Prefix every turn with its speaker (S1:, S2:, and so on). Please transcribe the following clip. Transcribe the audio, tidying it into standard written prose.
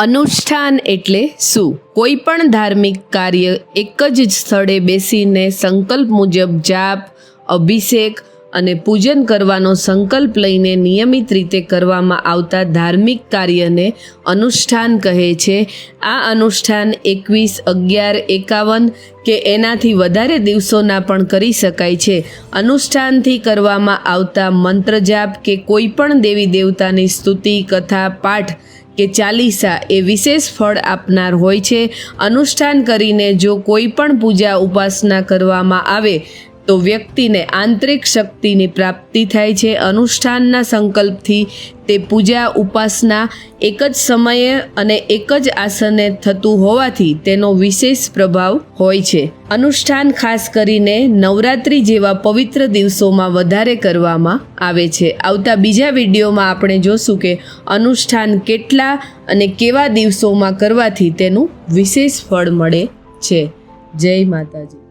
S1: અનુષ્ઠાન એટલે શું? કોઈ પણ ધાર્મિક કાર્ય એક જ સ્થળે બેસીને સંકલ્પ મુજબ જાપ, અભિષેક અને પૂજન કરવાનો સંકલ્પ લઈને નિયમિત રીતે કરવામાં આવતા ધાર્મિક કાર્યને અનુષ્ઠાન કહે છે. આ અનુષ્ઠાન 21, 11, 51 કે એનાથી વધારે દિવસોના પણ કરી શકાય છે. અનુષ્ઠાનથી કરવામાં આવતા મંત્ર જાપ કે કોઈ પણ દેવી દેવતાની સ્તુતિ, કથા, પાઠ કે ચાલીસા એ વિશેષ ફળ આપનાર હોય છે. અનુષ્ઠાન કરીને જો કોઈ પણ પૂજા ઉપાસના કરવામાં આવે તો વ્યક્તિને આંતરિક શક્તિની પ્રાપ્તિ થાય છે. અનુષ્ઠાનના સંકલ્પથી તે પૂજા ઉપાસના એક જ સમયે અને એક જ આસને થતું હોવાથી તેનો વિશેષ પ્રભાવ હોય છે. અનુષ્ઠાન ખાસ કરીને નવરાત્રિ જેવા પવિત્ર દિવસોમાં વધારે કરવામાં આવે છે. આવતા બીજા વિડીયોમાં આપણે જોશું કે અનુષ્ઠાન કેટલા અને કેવા દિવસોમાં કરવાથી તેનું વિશેષ ફળ મળે છે. જય માતાજી.